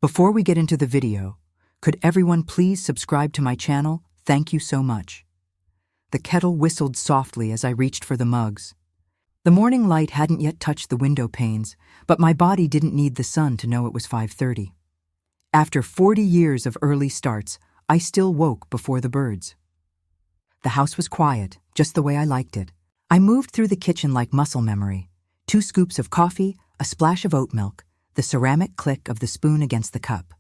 Before we get into the video, could everyone please subscribe to my channel? Thank you so much. The kettle whistled softly as I reached for the mugs. The morning light hadn't yet touched the window panes, but my body didn't need the sun to know it was 5:30. After 40 years of early starts, I still woke before the birds. The house was quiet, just the way I liked it. I moved through the kitchen like muscle memory. 2 scoops of coffee, a splash of oat milk, the ceramic click of the spoon against the cup.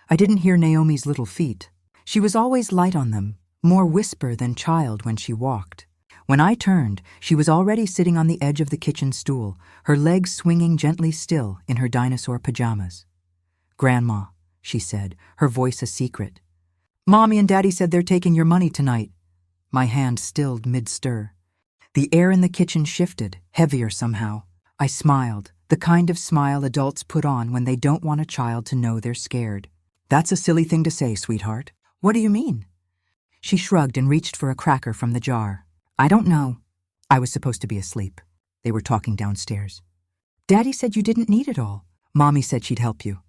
I didn't hear Naomi's little feet. She was always light on them, more whisper than child when she walked. When I turned, she was already sitting on the edge of the kitchen stool, her legs swinging gently still in her dinosaur pajamas. "Grandma," she said, her voice a secret. "Mommy and Daddy said they're taking your money tonight." My hand stilled mid-stir. The air in the kitchen shifted, heavier somehow. I smiled, the kind of smile adults put on when they don't want a child to know they're scared. "That's a silly thing to say, sweetheart." "What do you mean?" She shrugged and reached for a cracker from the jar. "I don't know." I was supposed to be asleep. They were talking downstairs. "Daddy said you didn't need it all." "Mommy said she'd help you."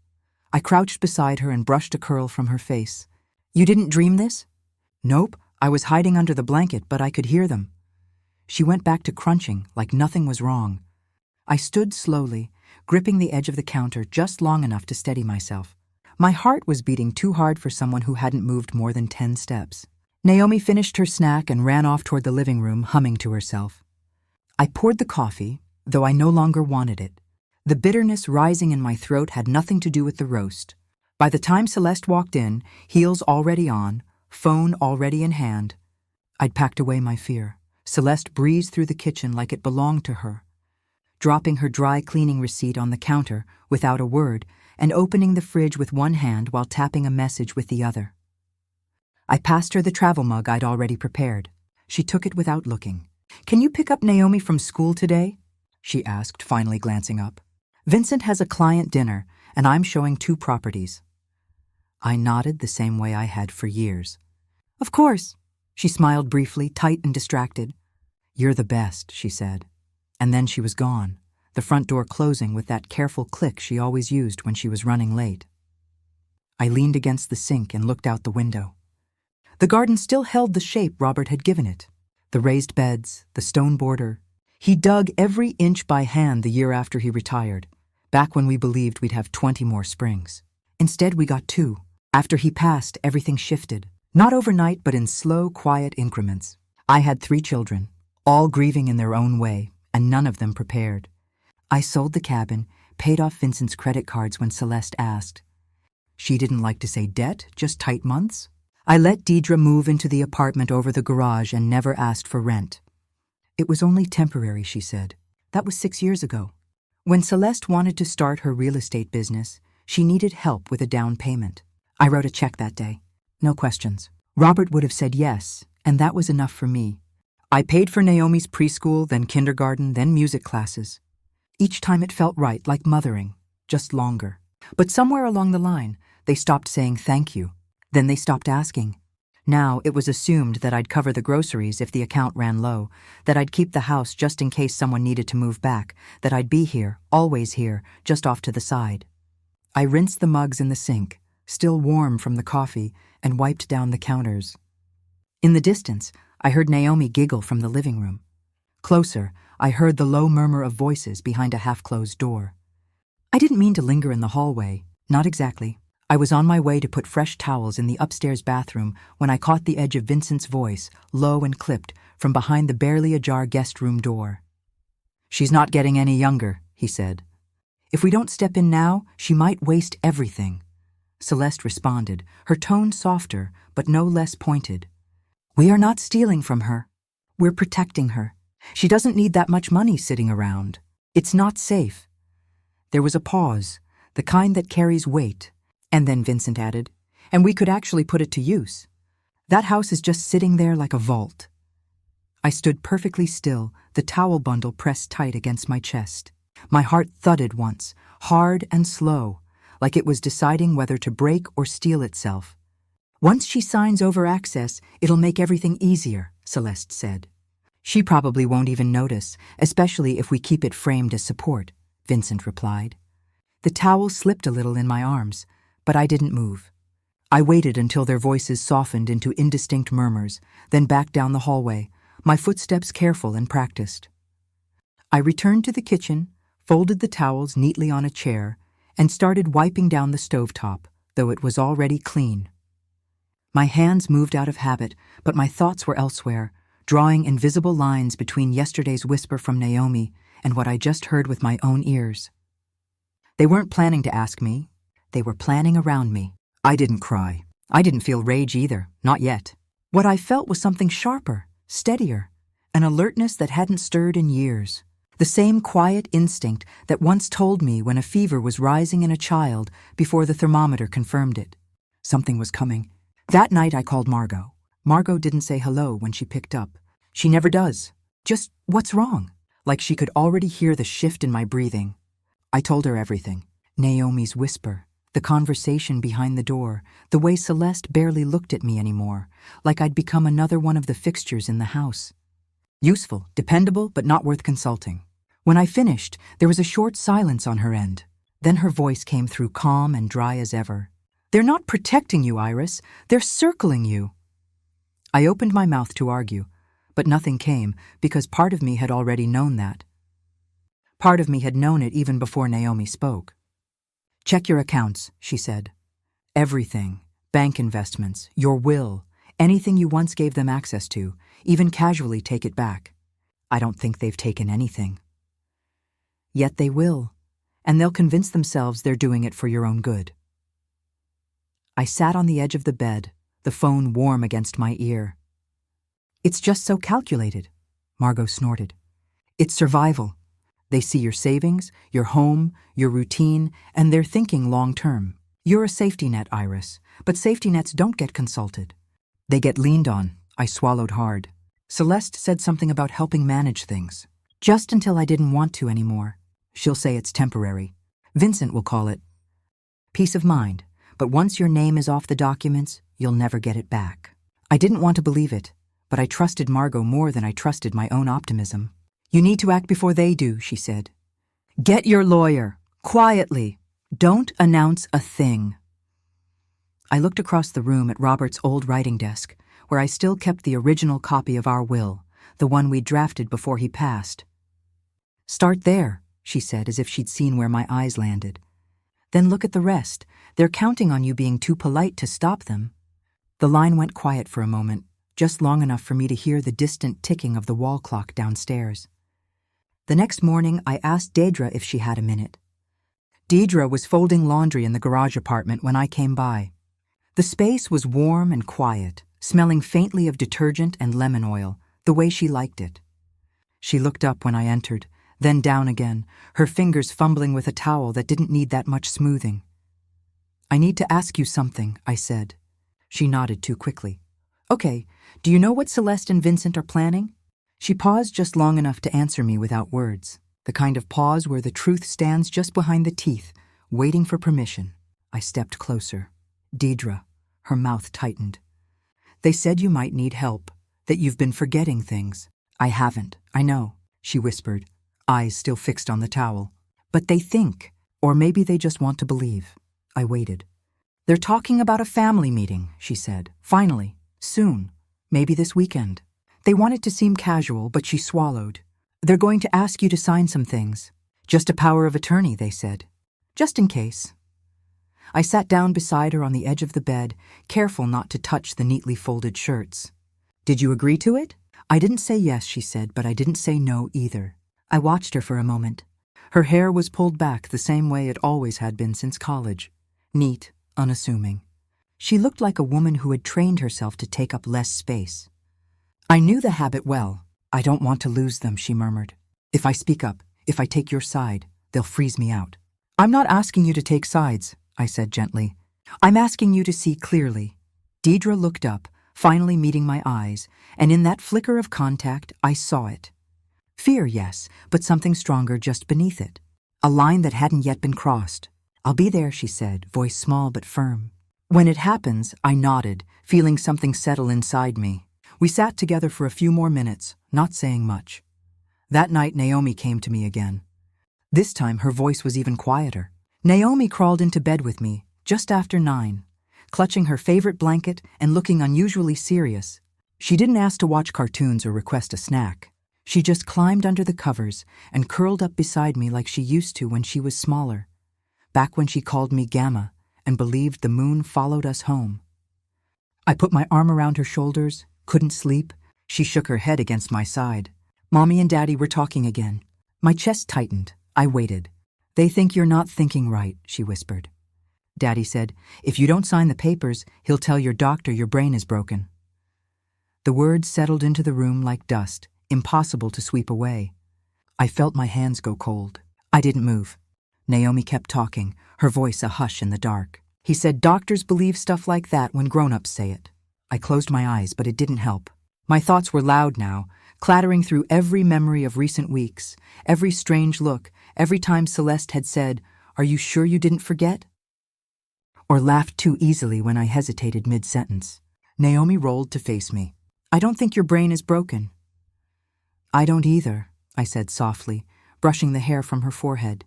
I crouched beside her and brushed a curl from her face. "You didn't dream this?" "Nope, I was hiding under the blanket, but I could hear them." She went back to crunching, like nothing was wrong. I stood slowly, gripping the edge of the counter just long enough to steady myself. My heart was beating too hard for someone who hadn't moved more than 10 steps. Naomi finished her snack and ran off toward the living room, humming to herself. I poured the coffee, though I no longer wanted it. The bitterness rising in my throat had nothing to do with the roast. By the time Celeste walked in, heels already on, phone already in hand, I'd packed away my fear. Celeste breezed through the kitchen like it belonged to her, dropping her dry cleaning receipt on the counter without a word and opening the fridge with one hand while tapping a message with the other. I passed her the travel mug I'd already prepared. She took it without looking. "Can you pick up Naomi from school today?" she asked, finally glancing up. "Vincent has a client dinner, and I'm showing 2 properties." I nodded the same way I had for years. "Of course." She smiled briefly, tight and distracted. "You're the best," she said. And then she was gone, the front door closing with that careful click she always used when she was running late. I leaned against the sink and looked out the window. The garden still held the shape Robert had given it. The raised beds, the stone border. He dug every inch by hand the year after he retired, back when we believed we'd have 20 more springs. Instead, we got 2. After he passed, everything shifted. Not overnight, but in slow, quiet increments. I had 3 children, all grieving in their own way, and none of them prepared. I sold the cabin, paid off Vincent's credit cards when Celeste asked. She didn't like to say debt, just tight months. I let Deidre move into the apartment over the garage and never asked for rent. It was only temporary, she said. That was 6 years ago. When Celeste wanted to start her real estate business, she needed help with a down payment. I wrote a check that day. No questions. Robert would have said yes, and that was enough for me. I paid for Naomi's preschool, then kindergarten, then music classes. Each time it felt right, like mothering, just longer. But somewhere along the line, they stopped saying thank you. Then they stopped asking. Now it was assumed that I'd cover the groceries if the account ran low, that I'd keep the house just in case someone needed to move back, that I'd be here, always here, just off to the side. I rinsed the mugs in the sink, still warm from the coffee, and wiped down the counters. In the distance, I heard Naomi giggle from the living room. Closer, I heard the low murmur of voices behind a half-closed door. I didn't mean to linger in the hallway. Not exactly. I was on my way to put fresh towels in the upstairs bathroom when I caught the edge of Vincent's voice, low and clipped, from behind the barely ajar guest room door. "She's not getting any younger," he said. "If we don't step in now, she might waste everything." Celeste responded, her tone softer, but no less pointed. "We are not stealing from her. We're protecting her. She doesn't need that much money sitting around. It's not safe." There was a pause, the kind that carries weight, and then Vincent added, "And we could actually put it to use. That house is just sitting there like a vault." I stood perfectly still, the towel bundle pressed tight against my chest. My heart thudded once, hard and slow, like it was deciding whether to break or steel itself. "Once she signs over access, it'll make everything easier," Celeste said. "She probably won't even notice, especially if we keep it framed as support," Vincent replied. The towel slipped a little in my arms, but I didn't move. I waited until their voices softened into indistinct murmurs, then backed down the hallway, my footsteps careful and practiced. I returned to the kitchen, folded the towels neatly on a chair, and started wiping down the stovetop, though it was already clean. My hands moved out of habit, but my thoughts were elsewhere, drawing invisible lines between yesterday's whisper from Naomi and what I just heard with my own ears. They weren't planning to ask me. They were planning around me. I didn't cry. I didn't feel rage either, not yet. What I felt was something sharper, steadier, an alertness that hadn't stirred in years. The same quiet instinct that once told me when a fever was rising in a child before the thermometer confirmed it. Something was coming. That night I called Margot. Margot didn't say hello when she picked up. She never does. Just, what's wrong? Like she could already hear the shift in my breathing. I told her everything. Naomi's whisper, the conversation behind the door, the way Celeste barely looked at me anymore, like I'd become another one of the fixtures in the house. Useful, dependable, but not worth consulting. When I finished, there was a short silence on her end. Then her voice came through calm and dry as ever. They're not protecting you, Iris. They're circling you. I opened my mouth to argue, but nothing came because part of me had already known that. Part of me had known it even before Naomi spoke. Check your accounts, she said. Everything, bank investments, your will, anything you once gave them access to, even casually take it back. I don't think they've taken anything. Yet they will, and they'll convince themselves they're doing it for your own good. I sat on the edge of the bed, the phone warm against my ear. It's just so calculated, Margot snorted. It's survival. They see your savings, your home, your routine, and they're thinking long-term. You're a safety net, Iris, but safety nets don't get consulted. They get leaned on. I swallowed hard. Celeste said something about helping manage things. Just until I didn't want to anymore. She'll say it's temporary. Vincent will call it peace of mind, but once your name is off the documents, you'll never get it back. I didn't want to believe it, but I trusted Margot more than I trusted my own optimism. You need to act before they do, she said. Get your lawyer, quietly. Don't announce a thing. I looked across the room at Robert's old writing desk, where I still kept the original copy of our will, the one we drafted before he passed. Start there, she said, as if she'd seen where my eyes landed. Then look at the rest. They're counting on you being too polite to stop them. The line went quiet for a moment, just long enough for me to hear the distant ticking of the wall clock downstairs. The next morning, I asked Deidre if she had a minute. Deidre was folding laundry in the garage apartment when I came by. The space was warm and quiet, smelling faintly of detergent and lemon oil, the way she liked it. She looked up when I entered, then down again, her fingers fumbling with a towel that didn't need that much smoothing. I need to ask you something, I said. She nodded too quickly. Okay, do you know what Celeste and Vincent are planning? She paused just long enough to answer me without words, the kind of pause where the truth stands just behind the teeth, waiting for permission. I stepped closer. Deidre, her mouth tightened. They said you might need help, that you've been forgetting things. I haven't, I know, she whispered, eyes still fixed on the towel. But they think, or maybe they just want to believe. I waited. They're talking about a family meeting, she said. Finally, soon, maybe this weekend. They wanted to seem casual, but she swallowed. They're going to ask you to sign some things. Just a power of attorney, they said. Just in case. I sat down beside her on the edge of the bed, careful not to touch the neatly folded shirts. Did you agree to it? I didn't say yes, she said, but I didn't say no either. I watched her for a moment. Her hair was pulled back the same way it always had been since college. Neat, unassuming. She looked like a woman who had trained herself to take up less space. I knew the habit well. I don't want to lose them, she murmured. If I speak up, if I take your side, they'll freeze me out. I'm not asking you to take sides, I said gently. I'm asking you to see clearly. Deidre looked up, finally meeting my eyes, and in that flicker of contact, I saw it. Fear, yes, but something stronger just beneath it. A line that hadn't yet been crossed. I'll be there, she said, voice small but firm. When it happens, I nodded, feeling something settle inside me. We sat together for a few more minutes, not saying much. That night, Naomi came to me again. This time, her voice was even quieter. Naomi crawled into bed with me, just after 9, clutching her favorite blanket and looking unusually serious. She didn't ask to watch cartoons or request a snack. She just climbed under the covers and curled up beside me like she used to when she was smaller, back when she called me Gamma and believed the moon followed us home. I put my arm around her shoulders, couldn't sleep. She shook her head against my side. Mommy and Daddy were talking again. My chest tightened. I waited. They think you're not thinking right, she whispered. Daddy said, if you don't sign the papers, he'll tell your doctor your brain is broken. The words settled into the room like dust, impossible to sweep away. I felt my hands go cold. I didn't move. Naomi kept talking, her voice a hush in the dark. He said doctors believe stuff like that when grown-ups say it. I closed my eyes, but it didn't help. My thoughts were loud now, clattering through every memory of recent weeks, every strange look, every time Celeste had said, "Are you sure you didn't forget?" Or laughed too easily when I hesitated mid-sentence. Naomi rolled to face me. I don't think your brain is broken. I don't either, I said softly, brushing the hair from her forehead.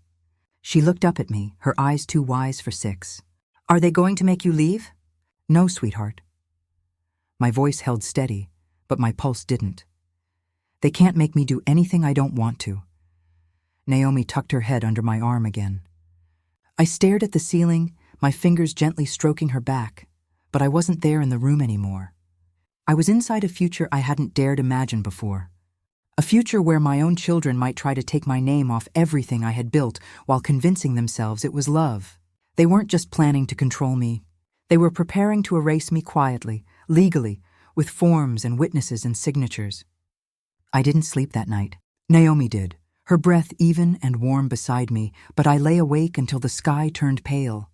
She looked up at me, her eyes too wise for 6. Are they going to make you leave? No, sweetheart. My voice held steady, but my pulse didn't. They can't make me do anything I don't want to. Naomi tucked her head under my arm again. I stared at the ceiling, my fingers gently stroking her back, but I wasn't there in the room anymore. I was inside a future I hadn't dared imagine before. A future where my own children might try to take my name off everything I had built while convincing themselves it was love. They weren't just planning to control me. They were preparing to erase me quietly, legally, with forms and witnesses and signatures. I didn't sleep that night. Naomi did, her breath even and warm beside me, but I lay awake until the sky turned pale.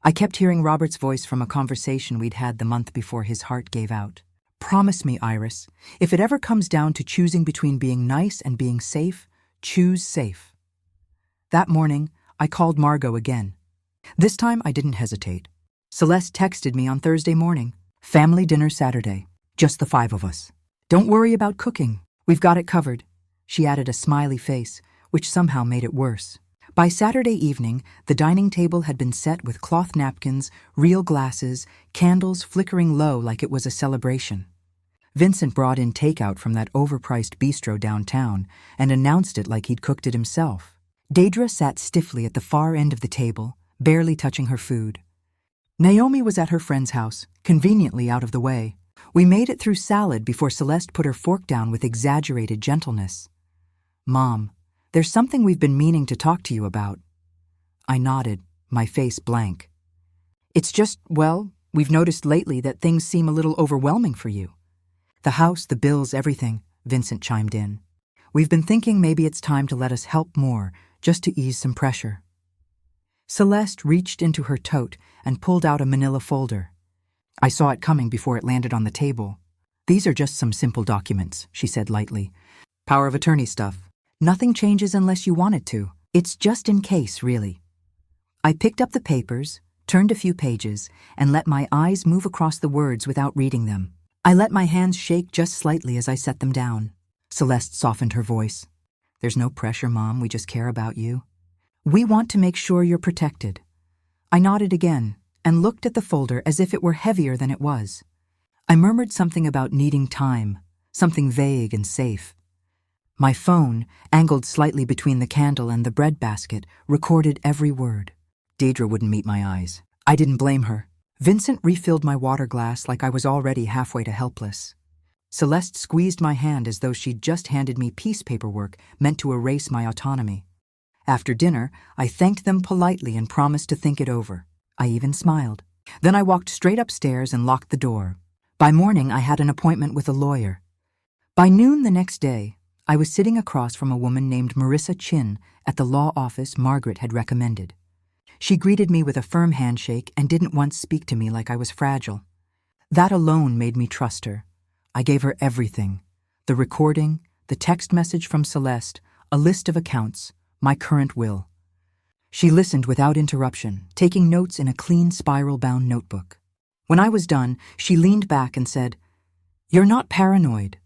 I kept hearing Robert's voice from a conversation we'd had the month before his heart gave out. Promise me, Iris, if it ever comes down to choosing between being nice and being safe, choose safe. That morning, I called Margot again. This time, I didn't hesitate. Celeste texted me on Thursday morning. Family dinner Saturday. Just the 5 of us. Don't worry about cooking. We've got it covered. She added a smiley face, which somehow made it worse. By Saturday evening, the dining table had been set with cloth napkins, real glasses, candles flickering low like it was a celebration. Vincent brought in takeout from that overpriced bistro downtown and announced it like he'd cooked it himself. Deidre sat stiffly at the far end of the table, barely touching her food. Naomi was at her friend's house, conveniently out of the way. We made it through salad before Celeste put her fork down with exaggerated gentleness. Mom, there's something we've been meaning to talk to you about. I nodded, my face blank. It's just, well, we've noticed lately that things seem a little overwhelming for you. The house, the bills, everything, Vincent chimed in. We've been thinking maybe it's time to let us help more, just to ease some pressure. Celeste reached into her tote and pulled out a manila folder. I saw it coming before it landed on the table. These are just some simple documents, she said lightly. Power of attorney stuff. Nothing changes unless you want it to. It's just in case, really. I picked up the papers, turned a few pages, and let my eyes move across the words without reading them. I let my hands shake just slightly as I set them down. Celeste softened her voice. There's no pressure, Mom. We just care about you. We want to make sure you're protected. I nodded again and looked at the folder as if it were heavier than it was. I murmured something about needing time, something vague and safe. My phone, angled slightly between the candle and the bread basket, recorded every word. Deidre wouldn't meet my eyes. I didn't blame her. Vincent refilled my water glass like I was already halfway to helpless. Celeste squeezed my hand as though she'd just handed me peace paperwork meant to erase my autonomy. After dinner, I thanked them politely and promised to think it over. I even smiled. Then I walked straight upstairs and locked the door. By morning, I had an appointment with a lawyer. By noon the next day, I was sitting across from a woman named Marissa Chin at the law office Margaret had recommended. She greeted me with a firm handshake and didn't once speak to me like I was fragile. That alone made me trust her. I gave her everything. The recording, the text message from Celeste, a list of accounts, my current will. She listened without interruption, taking notes in a clean spiral-bound notebook. When I was done, she leaned back and said, "You're not paranoid.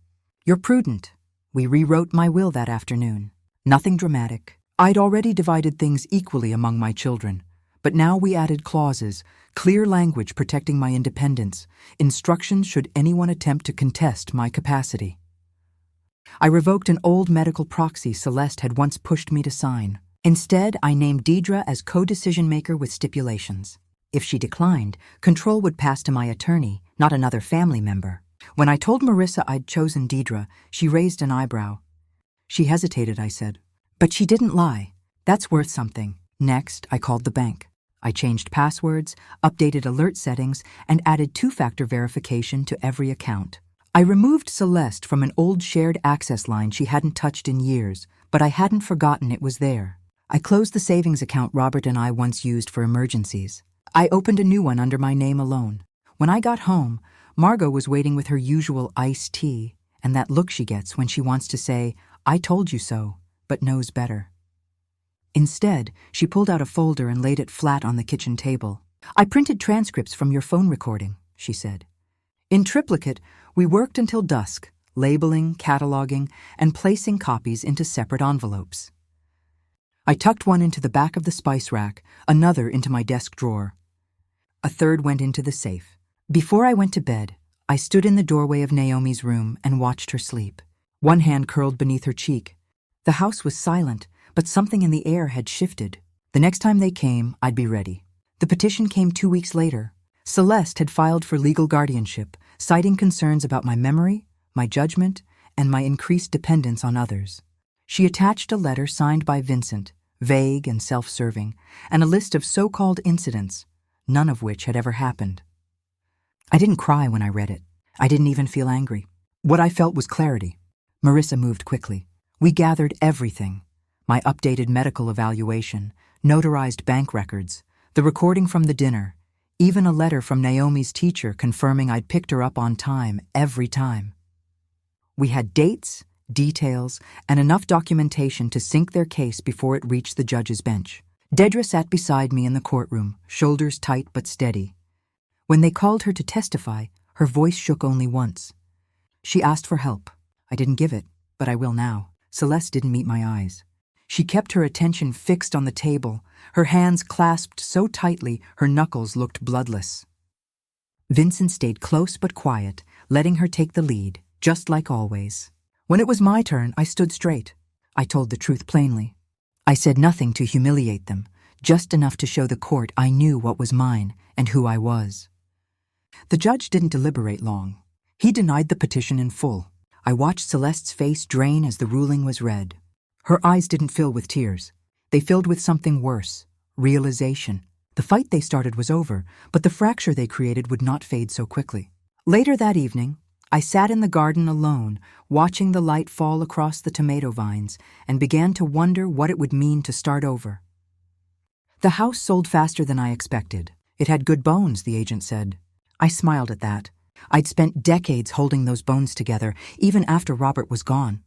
You're prudent." We rewrote my will that afternoon. Nothing dramatic. I'd already divided things equally among my children, But now we added clauses, clear language protecting my independence, instructions should anyone attempt to contest my capacity. I revoked an old medical proxy Celeste had once pushed me to sign. Instead, I named Deidre as co-decision maker with stipulations. If she declined, control would pass to my attorney, not another family member. When I told Marissa I'd chosen Deidre, she raised an eyebrow. She hesitated, I said. But she didn't lie. That's worth something. Next, I called the bank. I changed passwords, updated alert settings, and added two-factor verification to every account. I removed Celeste from an old shared access line she hadn't touched in years, but I hadn't forgotten it was there. I closed the savings account Robert and I once used for emergencies. I opened a new one under my name alone. When I got home, Margot was waiting with her usual iced tea and that look she gets when she wants to say, "I told you so," but knows better. Instead, she pulled out a folder and laid it flat on the kitchen table. "I printed transcripts from your phone recording," she said. In triplicate, we worked until dusk, labeling, cataloging, and placing copies into separate envelopes. I tucked one into the back of the spice rack, another into my desk drawer. A third went into the safe. Before I went to bed, I stood in the doorway of Naomi's room and watched her sleep. One hand curled beneath her cheek. The house was silent, but something in the air had shifted. The next time they came, I'd be ready. The petition came 2 weeks later. Celeste had filed for legal guardianship, citing concerns about my memory, my judgment, and my increased dependence on others. She attached a letter signed by Vincent, vague and self-serving, and a list of so-called incidents, none of which had ever happened. I didn't cry when I read it. I didn't even feel angry. What I felt was clarity. Marissa moved quickly. We gathered everything. My updated medical evaluation, notarized bank records, the recording from the dinner, even a letter from Naomi's teacher confirming I'd picked her up on time every time. We had dates, details, and enough documentation to sink their case before it reached the judge's bench. Deidre sat beside me in the courtroom, shoulders tight but steady. When they called her to testify, her voice shook only once. She asked for help. I didn't give it, but I will now. Celeste didn't meet my eyes. She kept her attention fixed on the table, her hands clasped so tightly her knuckles looked bloodless. Vincent stayed close but quiet, letting her take the lead, just like always. When it was my turn, I stood straight. I told the truth plainly. I said nothing to humiliate them, just enough to show the court I knew what was mine and who I was. The judge didn't deliberate long. He denied the petition in full. I watched Celeste's face drain as the ruling was read. Her eyes didn't fill with tears. They filled with something worse, realization. The fight they started was over, but the fracture they created would not fade so quickly. Later that evening, I sat in the garden alone, watching the light fall across the tomato vines, and began to wonder what it would mean to start over. The house sold faster than I expected. It had good bones, the agent said. I smiled at that. I'd spent decades holding those bones together, even after Robert was gone.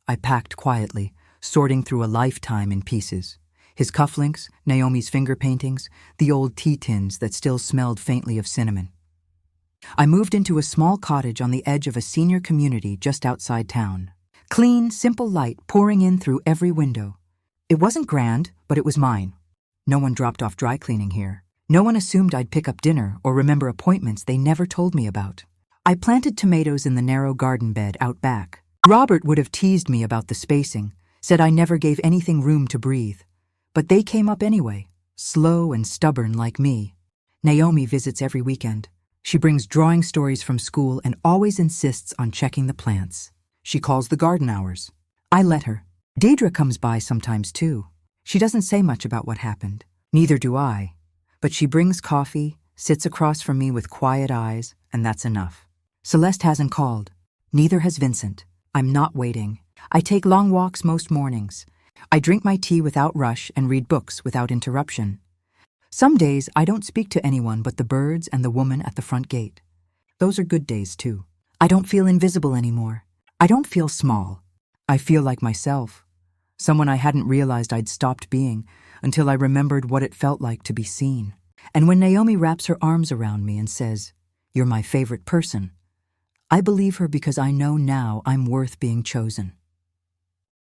I packed quietly, sorting through a lifetime in pieces. His cufflinks, Naomi's finger paintings, the old tea tins that still smelled faintly of cinnamon. I moved into a small cottage on the edge of a senior community just outside town. Clean, simple light pouring in through every window. It wasn't grand, but it was mine. No one dropped off dry cleaning here. No one assumed I'd pick up dinner or remember appointments they never told me about. I planted tomatoes in the narrow garden bed out back. Robert would have teased me about the spacing, said I never gave anything room to breathe. But they came up anyway, slow and stubborn like me. Naomi visits every weekend. She brings drawing stories from school and always insists on checking the plants. She calls the garden hours. I let her. Deidre comes by sometimes too. She doesn't say much about what happened. Neither do I. But she brings coffee, sits across from me with quiet eyes, and that's enough. Celeste hasn't called. Neither has Vincent. I'm not waiting. I take long walks most mornings. I drink my tea without rush and read books without interruption. Some days I don't speak to anyone but the birds and the woman at the front gate. Those are good days too. I don't feel invisible anymore. I don't feel small. I feel like myself. Someone I hadn't realized I'd stopped being until I remembered what it felt like to be seen. And when Naomi wraps her arms around me and says, "You're my favorite person," I believe her because I know now I'm worth being chosen.